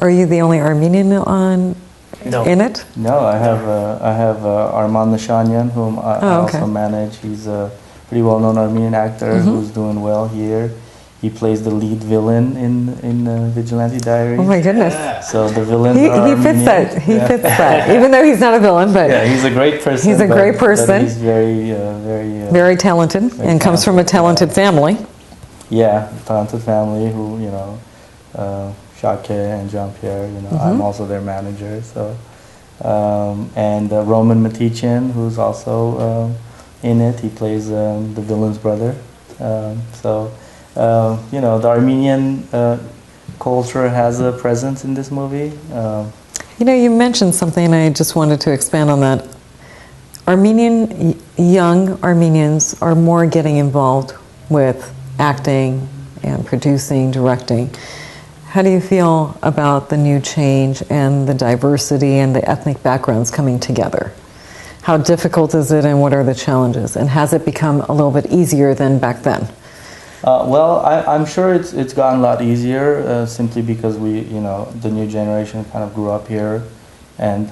Are you the only Armenian in it? No, I have Arman Nishanyan, whom I also manage. He's a pretty well-known Armenian actor who's doing well here. He plays the lead villain in Vigilante Diaries. Oh my goodness! So the villain. He fits that. He fits that. Even though he's not a villain, but yeah, he's a great person. He's a great person. He's very very talented, and comes from a talented family. Yeah, talented family who Shake and Jean-Pierre. I'm also their manager. So and Roman Matichin, who's also in it. He plays the villain's brother. The Armenian culture has a presence in this movie. You mentioned something, and I just wanted to expand on that. Young Armenians are more getting involved with acting and producing, directing. How do you feel about the new change and the diversity and the ethnic backgrounds coming together? How difficult is it, and what are the challenges? And has it become a little bit easier than back then? I'm sure it's gotten a lot easier simply because the new generation kind of grew up here, and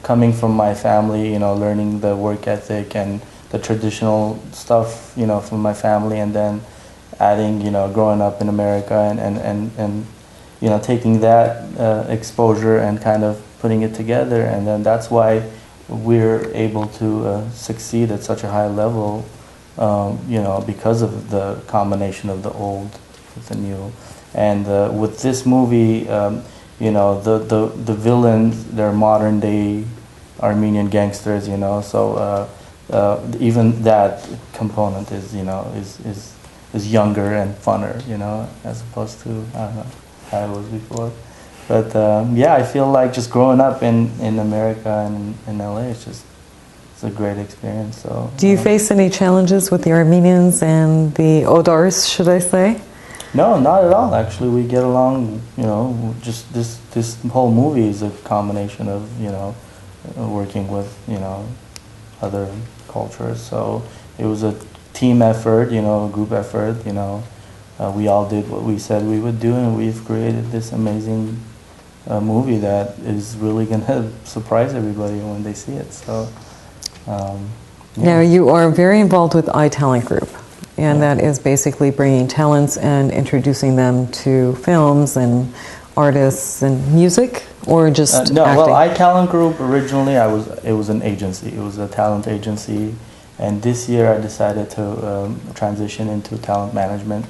coming from my family, learning the work ethic and the traditional stuff, from my family, and then adding, growing up in America and taking that exposure and kind of putting it together, and then that's why we're able to succeed at such a high level. Because of the combination of the old with the new, and with this movie, the villains, they're modern day Armenian gangsters, so even that component is younger and funner, as opposed to I don't know how it was before. But I feel like just growing up in America and in LA, it's a great experience. So, do you face any challenges with the Armenians and the Odars, should I say? No, not at all. Actually, we get along. Just this whole movie is a combination of working with other cultures. So it was a team effort, a group effort. We all did what we said we would do, and we've created this amazing movie that is really gonna surprise everybody when they see it. So. Now, you are very involved with iTalent Group, and that is basically bringing talents and introducing them to films and artists and music, or just acting? Well, iTalent Group originally it was an agency. It was a talent agency, and this year I decided to transition into talent management,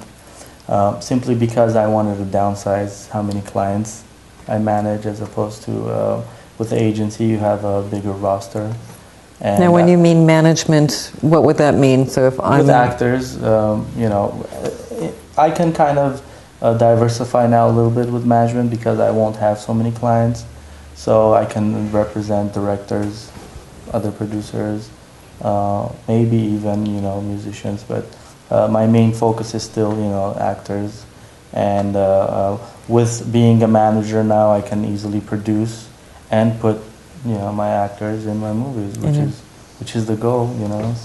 simply because I wanted to downsize how many clients I manage, as opposed to with the agency you have a bigger roster. And now, when you mean management, what would that mean? So if I'm with actors, I can kind of diversify now a little bit with management because I won't have so many clients. So I can represent directors, other producers, maybe even musicians. But my main focus is still actors. And with being a manager now, I can easily produce and put my actors in my movies, which is the goal,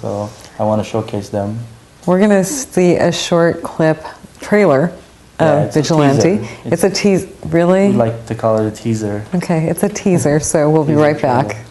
so I want to showcase them. We're going to see a short clip trailer of Vigilante. It's a teaser. Really? We like to call it a teaser. Okay, it's a teaser, so we'll be right back.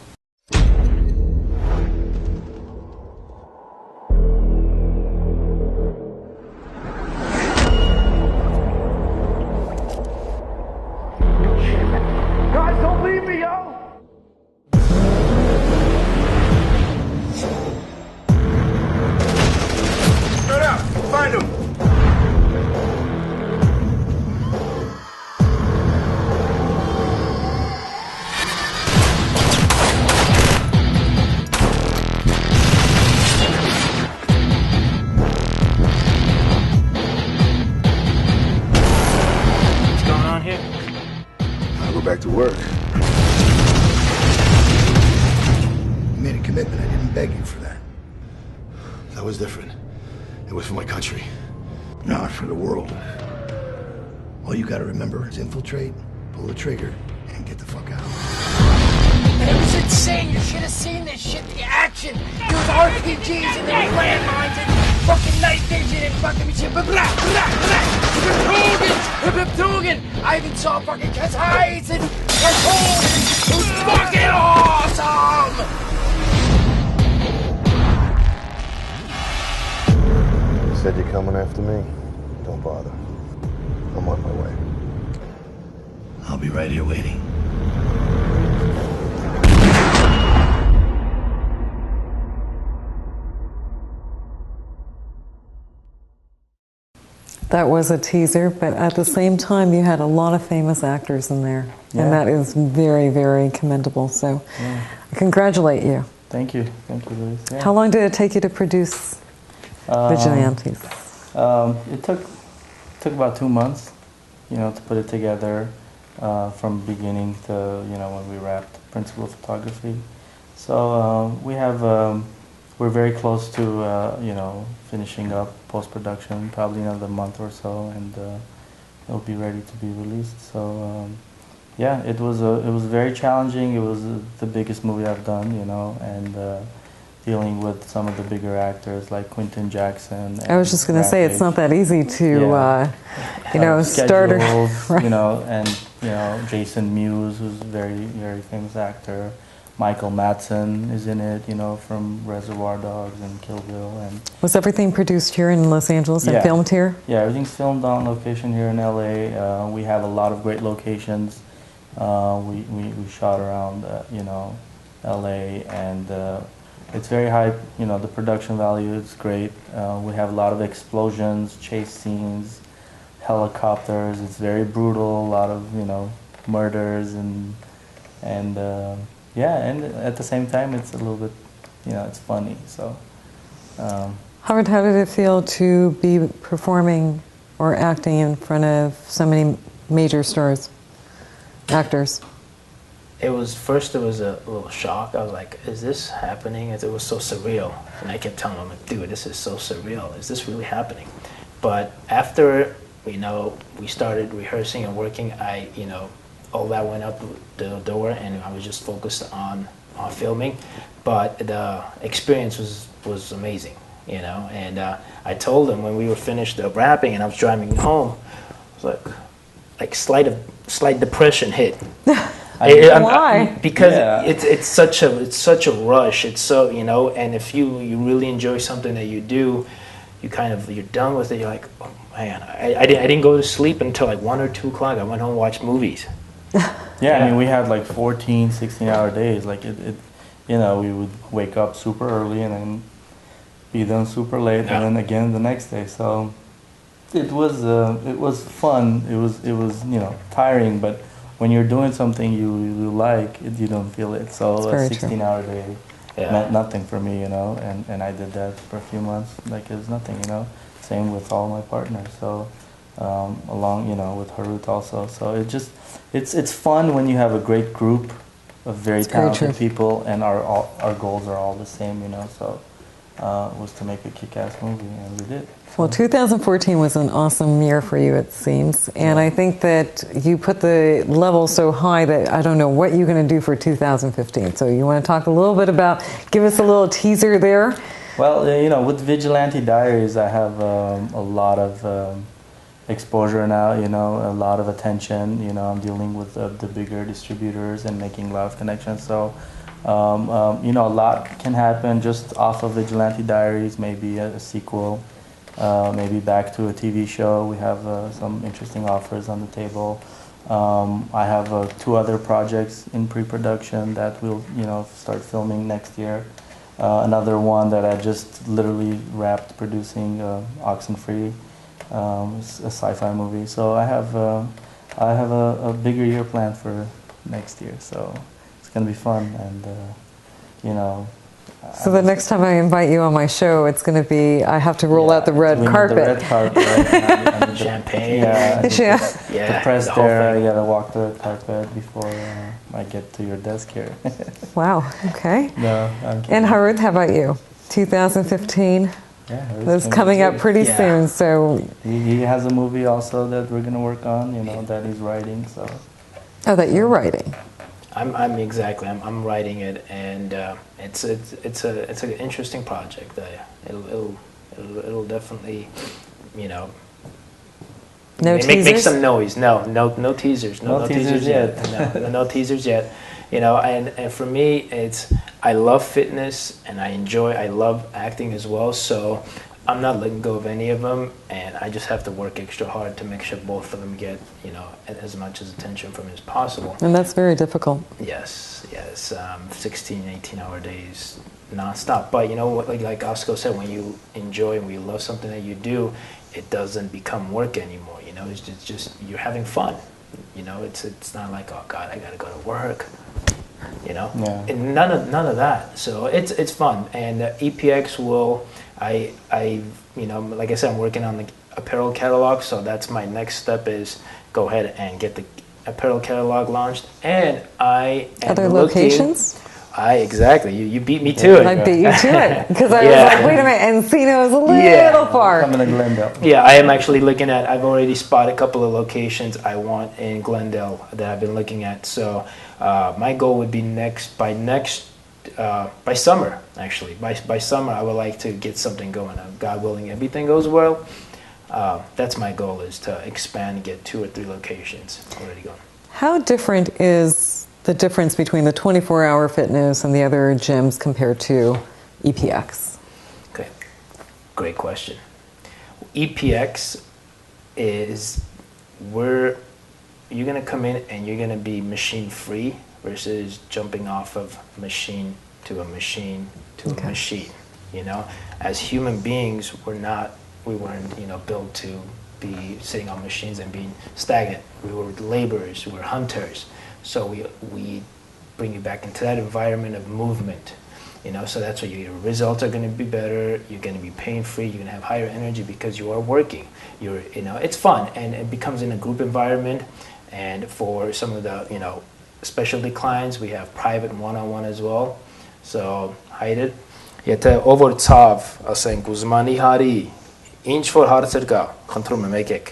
Back to work. You made a commitment. I didn't beg you for that. That was different. It was for my country, not for the world. All you gotta remember is infiltrate, pull the trigger, and get the fuck out. It was insane. You should have seen this shit. The action. There was RPGs and there was landmines and fucking night vision and fucking shit. Blah, blah, blah. Betrogen. I even saw fucking Cat's Eyes and cartoons. It was fucking awesome. You said you're coming after me? Don't bother. I'm on my way. I'll be right here waiting. That was a teaser, but at the same time, you had a lot of famous actors in there, Yeah. and that is very, very commendable. So, I congratulate you. Thank you, Louise. Yeah. How long did it take you to produce Vigilantes? It took about 2 months, to put it together from beginning to when we wrapped principal photography. So we're very close to finishing up post-production, probably another month or so, and it'll be ready to be released. So yeah, it was very challenging. It was the biggest movie I've done, and dealing with some of the bigger actors like Quentin Jackson. I was just going to say, it's not that easy to, start. Schedules, Right. and Jason Mewes, who's a very, very famous actor. Michael Madsen is in it, from Reservoir Dogs and Kill Bill. And Was everything produced here in Los Angeles and Yeah. filmed here? yeah, everything's filmed on location here in LA. We have a lot of great locations. We shot around, LA, and it's very high. The production value is great. We have a lot of explosions, chase scenes, helicopters. It's very brutal. A lot of murders and yeah, and at the same time, it's a little bit, it's funny. So. Howard, how did it feel to be performing or acting in front of so many major stars, actors? It was a little shock. I was like, is this happening? It was so surreal. And I kept telling him, like, dude, this is so surreal. Is this really happening? But after, we started rehearsing and working, all that went out the door and I was just focused on filming. But the experience was amazing, And I told him when we were finished wrapping and I was driving home, I was like slight depression hit. Why? Because Yeah. it's such a rush. It's so and if you really enjoy something that you do, you're done with it. You're like, oh man, I didn't go to sleep until like 1 or 2 o'clock. I went home and watched movies. Yeah, I mean, we had like 14, 16-hour days. Like we would wake up super early and then be done super late, Yeah. and then again the next day. So it was fun. It was tiring, but when you're doing something you like, you don't feel it. So It's a very true. 16-hour day Yeah. meant nothing for me, and I did that for a few months like it was nothing, Same with all my partners. So along, with Harut also. So it's fun when you have a great group of very It's very talented true. people, and our goals are all the same, So it was to make a kick-ass movie, and we did. Well, 2014 was an awesome year for you, it seems. And I think that you put the level so high that I don't know what you're going to do for 2015. So you want to talk a little bit about, give us a little teaser there. Well, with Vigilante Diaries, I have a lot of exposure now, a lot of attention. I'm dealing with the bigger distributors and making a lot of connections. So, a lot can happen just off of Vigilante Diaries, maybe a sequel, maybe back to a TV show. We have some interesting offers on the table. I have 2 other projects in pre-production that we'll, start filming next year. Another one that I just literally wrapped producing, Oxenfree. It's a sci-fi movie. So I have a bigger year planned for next year. So it's gonna be fun, and So the next time I invite you on my show, it's going to be, I have to roll out the red we need carpet. The red carpet, right? And the- Champagne. Yeah. Yeah. Yeah, The press the whole there. thing. I gotta walk the red carpet before I get to your desk here. Wow, okay. No, I'm kidding. And Harut, how about you? 2015? Yeah, it's That's gonna coming be up good. pretty Yeah. soon, so... He has a movie also that we're gonna work on. That he's writing. So Oh, that you're writing. I'm writing it, and it's an interesting project. It'll It'll definitely, you know, No make teasers? some noise. No teasers. No teasers yet. No teasers yet. You know, and for me, it's, I love fitness and I love acting as well. So I'm not letting go of any of them, and I just have to work extra hard to make sure both of them get, you know, as much as attention from me as possible. And that's very difficult. Yes, 16, 18-hour days nonstop. But you know what, like Oscar said, when you enjoy and when you love something that you do, it doesn't become work anymore. You know, it's just you're having fun. You know, it's not like, oh God, I gotta go to work. You know, Yeah. and none of that. So it's fun. And EPX will, I you know, like I said, I'm working on the apparel catalog. So that's my next step, is go ahead and get the apparel catalog launched. And I am Other looking, locations? Exactly. You beat me to it. I beat you to it. Because I Yeah. was like, wait a minute, Encino is a little Yeah. far. Coming to Glendale. Yeah, I am actually looking at, I've already spotted a couple of locations I want in Glendale that I've been looking at. So my goal would be by summer, actually. By summer, I would like to get something going. God willing, everything goes well. That's my goal, is to expand and get 2 or 3 locations already going. How different is the difference between the 24-hour fitness and the other gyms compared to EPX? Okay, great question. EPX is where you're gonna come in and you're gonna be machine free versus jumping off of machine to a machine to Okay. a machine. You know, as human beings, we weren't, you know, built to be sitting on machines and being stagnant. We were laborers, we were hunters. So we bring you back into that environment of movement. You know, so that's why your results are going to be better. You're going to be pain-free. You're going to have higher energy because you are working. You know, it's fun, and it becomes in a group environment. And for some of the, you know, specialty clients, we have private one-on-one as well. So, Hayded, եթե ով որ ցավ, ասենք ուզմանի հարի, ինչ որ հարցեր կա, խնդրում եմ եկեք.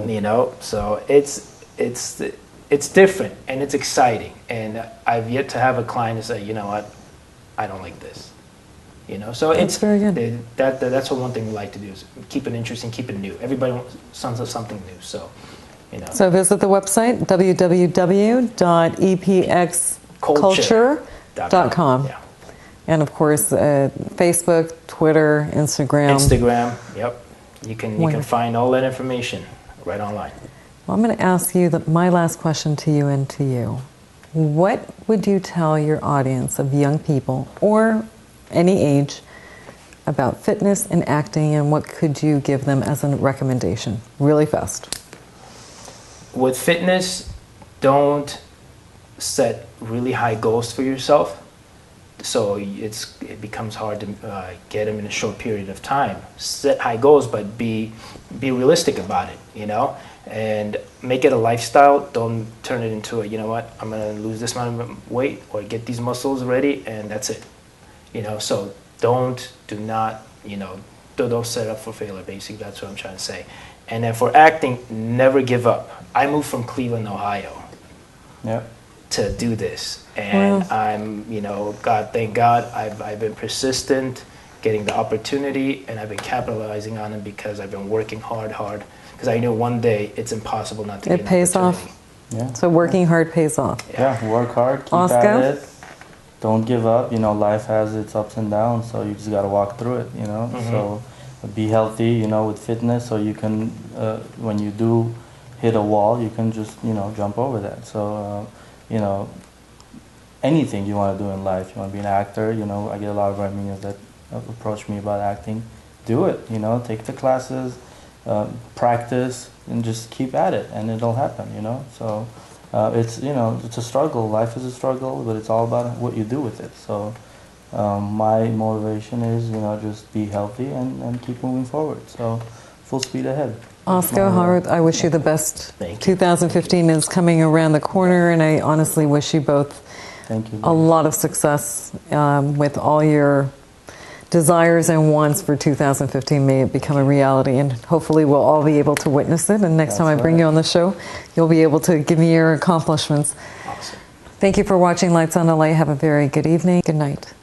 You know, so it's different and it's exciting. And I've yet to have a client to say, you know what, I don't like this. You know, so That's very good. That's what one thing we like to do, is keep it interesting, keep it new. Everybody wants something new, so, you know. So visit the website, www.epxculture.com. Yeah. And of course, Facebook, Twitter, Instagram. Instagram, yep. You can Wonderful. find all that information right online. Well, I'm going to ask you my last question to you and to you. What would you tell your audience of young people, or any age, about fitness and acting, and what could you give them as a recommendation? Really fast. With fitness, don't set really high goals for yourself. So it becomes hard to get them in a short period of time. Set high goals, but be realistic about it, you know, and make it a lifestyle. Don't turn it into a, you know what, I'm gonna lose this amount of weight or get these muscles ready and that's it, you know. So do not, you know, don't set up for failure. Basically, that's what I'm trying to say. And then for acting, never give up. I moved from Cleveland, Ohio. Yeah. To do this, and Wow. I'm, you know, thank God, I've been persistent, getting the opportunity, and I've been capitalizing on it because I've been working hard, because I knew one day it's impossible not to get It an pays off. opportunity. Yeah. So working hard pays off. Yeah, work hard, keep Oscar? at it. Don't give up. You know, life has its ups and downs, so you just got to walk through it, you know. So be healthy, you know, with fitness, so you can, when you do hit a wall, you can just, you know, jump over that. So, you know, anything you want to do in life, you want to be an actor, you know, I get a lot of Armenians that approach me about acting. Do it, you know, take the classes, practice, and just keep at it, and it'll happen, you know. So it's, you know, it's a struggle. Life is a struggle, but it's all about what you do with it. So my motivation is, you know, just be healthy and keep moving forward. So full speed ahead. Oscar, Harut, I wish you the best. Thank you. 2015 is coming around the corner, and I honestly wish you both Thank you. a lot of success with all your desires and wants for 2015. May it become a reality, and hopefully we'll all be able to witness it. And next time I bring you on the show, you'll be able to give me your accomplishments. Awesome. Thank you for watching Lights on LA. Have a very good evening. Good night.